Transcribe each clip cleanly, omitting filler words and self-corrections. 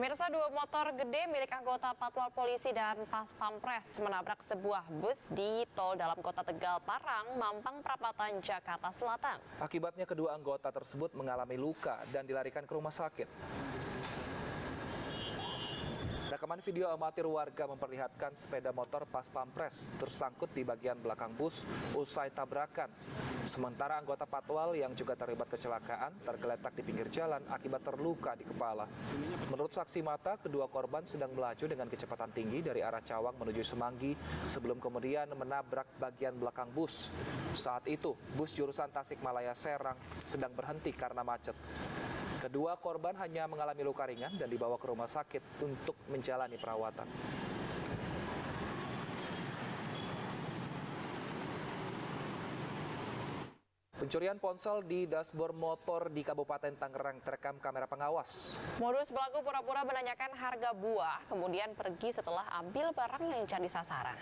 Pemirsa, dua motor gede milik anggota Patwal Polisi dan Pas Pampres menabrak sebuah bus di tol dalam kota Tegal, Parang, Mampang Perapatan, Jakarta Selatan. Akibatnya kedua anggota tersebut mengalami luka dan dilarikan ke rumah sakit. Rekaman video amatir warga memperlihatkan sepeda motor Pas Pampres tersangkut di bagian belakang bus usai tabrakan. Sementara anggota Patwal yang juga terlibat kecelakaan tergeletak di pinggir jalan akibat terluka di kepala. Menurut saksi mata, kedua korban sedang melaju dengan kecepatan tinggi dari arah Cawang menuju Semanggi sebelum kemudian menabrak bagian belakang bus. Saat itu, bus jurusan Tasikmalaya Serang sedang berhenti karena macet. Kedua korban hanya mengalami luka ringan dan dibawa ke rumah sakit untuk menjalani perawatan. Pencurian ponsel di dashboard motor di Kabupaten Tangerang terekam kamera pengawas. Modus pelaku pura-pura menanyakan harga buah, kemudian pergi setelah ambil barang yang jadi sasaran.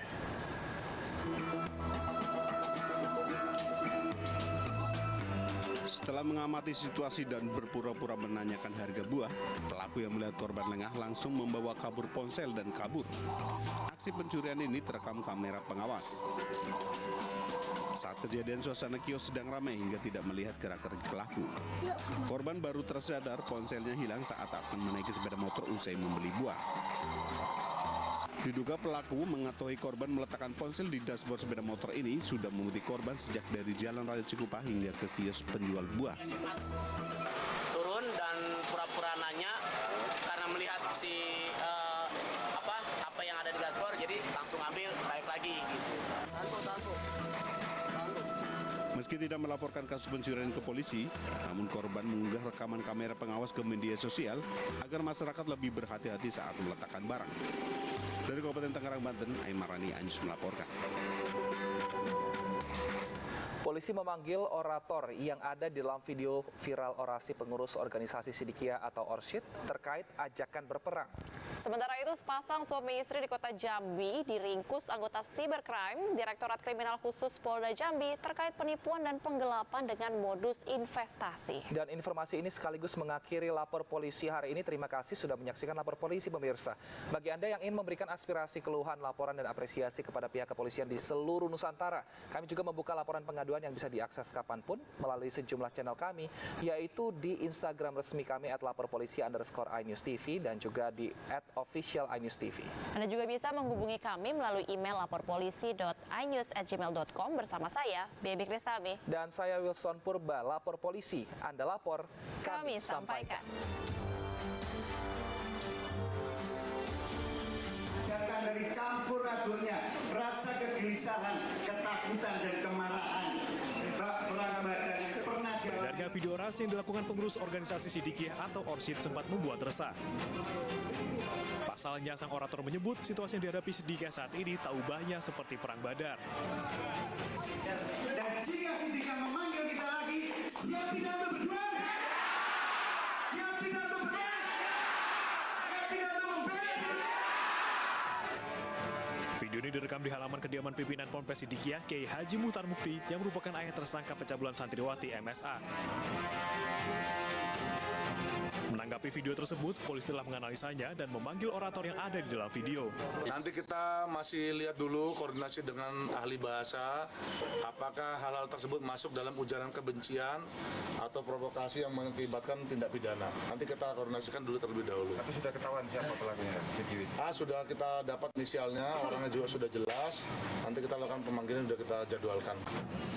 Setelah mengamati situasi dan berpura-pura menanyakan harga buah, pelaku yang melihat korban lengah langsung membawa kabur ponsel dan kabur. Aksi pencurian ini terekam kamera pengawas. Saat kejadian, suasana kios sedang ramai hingga tidak melihat gerak-gerik pelaku. Korban baru tersadar ponselnya hilang saat akan menaiki sepeda motor usai membeli buah. Diduga pelaku mengetahui korban meletakkan ponsel di dashboard sepeda motor ini sudah mengikuti korban sejak dari Jalan Raya Cikupang hingga ke kios penjual buah. Turun dan pura-pura nanya karena melihat apa yang ada di dashboard, jadi langsung ambil, balik lagi gitu. Meski tidak melaporkan kasus pencurian ke polisi, namun korban mengunggah rekaman kamera pengawas ke media sosial agar masyarakat lebih berhati-hati saat meletakkan barang. Dari Kabupaten Tangerang, Banten, Aimarani Anyus melaporkan. Polisi memanggil orator yang ada di dalam video viral orasi pengurus organisasi Sidikiyah atau Orsyid terkait ajakan berperang. Sementara itu, sepasang suami istri di kota Jambi diringkus anggota cybercrime Direktorat Kriminal Khusus Polda Jambi terkait penipuan dan penggelapan dengan modus investasi. Dan informasi ini sekaligus mengakhiri lapor polisi hari ini. Terima kasih sudah menyaksikan lapor polisi, pemirsa. Bagi Anda yang ingin memberikan aspirasi, keluhan, laporan, dan apresiasi kepada pihak kepolisian di seluruh Nusantara, kami juga membuka laporan pengaduan yang bisa diakses kapanpun melalui sejumlah channel kami, yaitu di Instagram resmi kami @laporpolisi_iNewsTV dan juga di @official iNews TV. Anda juga bisa menghubungi kami melalui email laporpolisi.inews@gmail.com bersama saya, Baby Kristami. Dan saya Wilson Purba, lapor polisi. Anda lapor, kami sampaikan. Datang dari campur adurnya rasa kegelisahan, ketakutan, dan kemarahan. Perang badan pernah jalan. Beredarnya video orasi yang dilakukan pengurus organisasi Sidikiyah atau Orsyid sempat membuat resah. Pasalnya, sang orator menyebut situasi yang dihadapi Sidikiyah saat ini tak ubahnya seperti perang Badar. Dan jika Sidikiyah memanggil kita lagi, siap tidak untuk berjuang? Siap tidak untuk berjuang? Siap tidak untuk membela? Video ini direkam di halaman kediaman pimpinan Ponpes Sidikiyah, Kiai Haji Muhtar Mukti, yang merupakan ayah tersangka pencabulan santriwati MSA. Menanggapi video tersebut, polisi telah menganalisanya dan memanggil orator yang ada di dalam video. Nanti kita masih lihat dulu koordinasi dengan ahli bahasa, apakah hal-hal tersebut masuk dalam ujaran kebencian atau provokasi yang mengakibatkan tindak pidana. Nanti kita koordinasikan dulu terlebih dahulu. Tapi sudah ketahuan siapa pelakunya? Sudah kita dapat inisialnya, orangnya juga sudah jelas. Nanti kita lakukan pemanggilan, sudah kita jadwalkan.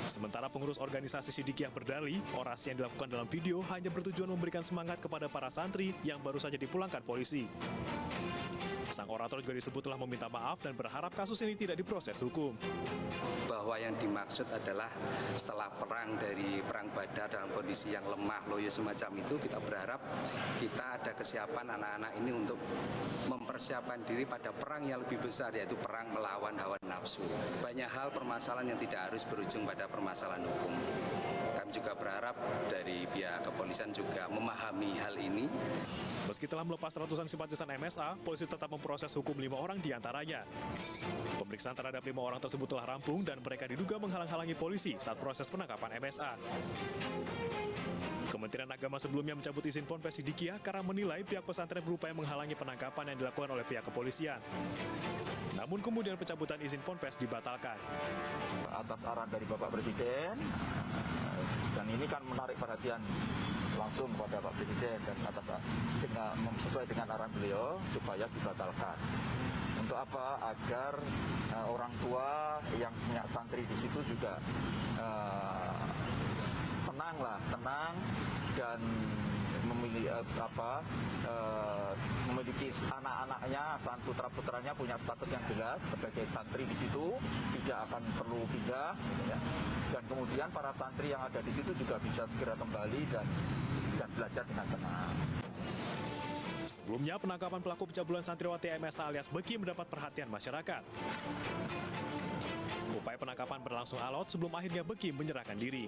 Sementara pengurus organisasi Sidikiyah berdalih, orasi yang dilakukan dalam video hanya bertujuan memberikan semangat kepada para santri yang baru saja dipulangkan polisi. Sang orator juga disebut telah meminta maaf dan berharap kasus ini tidak diproses hukum. Bahwa yang dimaksud adalah setelah perang Badar dalam kondisi yang lemah, loyo semacam itu, kita berharap kita ada kesiapan anak-anak ini untuk mempersiapkan diri pada perang yang lebih besar, yaitu perang melawan hawa nafsu. Banyak hal permasalahan yang tidak harus berujung pada permasalahan hukum. Kami juga berharap dari pihak kepolisian juga memahami hal ini. Meski telah melepas ratusan simpatisan MSA, polisi tetap memproses hukum 5 orang diantaranya. Pemeriksaan terhadap 5 orang tersebut telah rampung dan mereka diduga menghalang-halangi polisi saat proses penangkapan MSA. Kementerian Kementerian Agama sebelumnya mencabut izin Ponpes Sidikiyah karena menilai pihak pesantren berupaya menghalangi penangkapan yang dilakukan oleh pihak kepolisian. Namun kemudian pencabutan izin Ponpes dibatalkan. Atas arahan dari Bapak Presiden, dan ini kan menarik perhatian langsung kepada Pak Presiden dan sesuai dengan arahan beliau supaya dibatalkan. Untuk apa? Agar orang tua yang punya santri di situ juga tenang dan memiliki anak-anaknya, putra-putranya punya status yang jelas sebagai santri di situ, tidak akan perlu pindah, ya. Dan kemudian para santri yang ada di situ juga bisa segera kembali dan belajar dengan tenang. Sebelumnya, penangkapan pelaku pencabulan santriwati MSA alias Beki mendapat perhatian masyarakat. Upaya penangkapan berlangsung alot sebelum akhirnya Beki menyerahkan diri.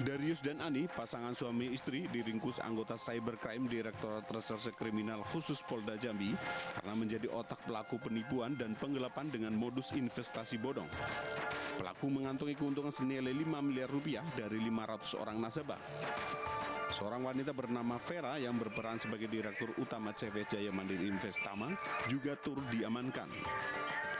Darius dan Ani, pasangan suami istri, diringkus anggota Cybercrime Direktorat Reserse Kriminal Khusus Polda Jambi karena menjadi otak pelaku penipuan dan penggelapan dengan modus investasi bodong. Pelaku mengantongi keuntungan senilai 5 miliar rupiah dari 500 orang nasabah. Seorang wanita bernama Vera yang berperan sebagai Direktur Utama CV Jaya Mandiri Investama juga turut diamankan.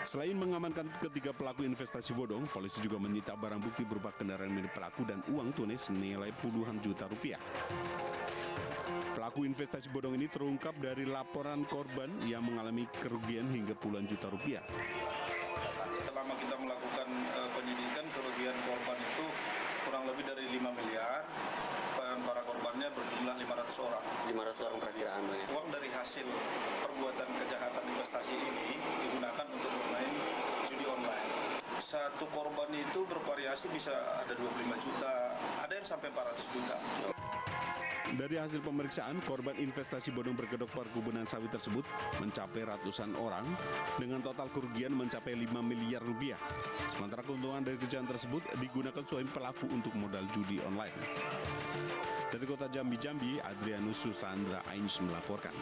Selain mengamankan ketiga pelaku investasi bodong, polisi juga menyita barang bukti berupa kendaraan milik pelaku dan uang tunai senilai puluhan juta rupiah. Pelaku investasi bodong ini terungkap dari laporan korban yang mengalami kerugian hingga puluhan juta rupiah. Selama kita melakukan penyidikan, kerugian korban itu kurang lebih dari 5 miliar. Para korbannya berjumlah 500 orang. 500 orang perkiraan. Uang dari hasil perbuatan kejahatan investasi ini digunakan untuk bermain judi online. Satu korban itu bervariasi, bisa ada 25 juta, ada yang sampai 400 juta. Dari hasil pemeriksaan, korban investasi bodong berkedok perkebunan sawit tersebut mencapai ratusan orang dengan total kerugian mencapai 5 miliar rupiah. Sementara keuntungan dari kejahatan tersebut digunakan suami pelaku untuk modal judi online. Dari kota Jambi, Adrianus Susandra Ainus melaporkan.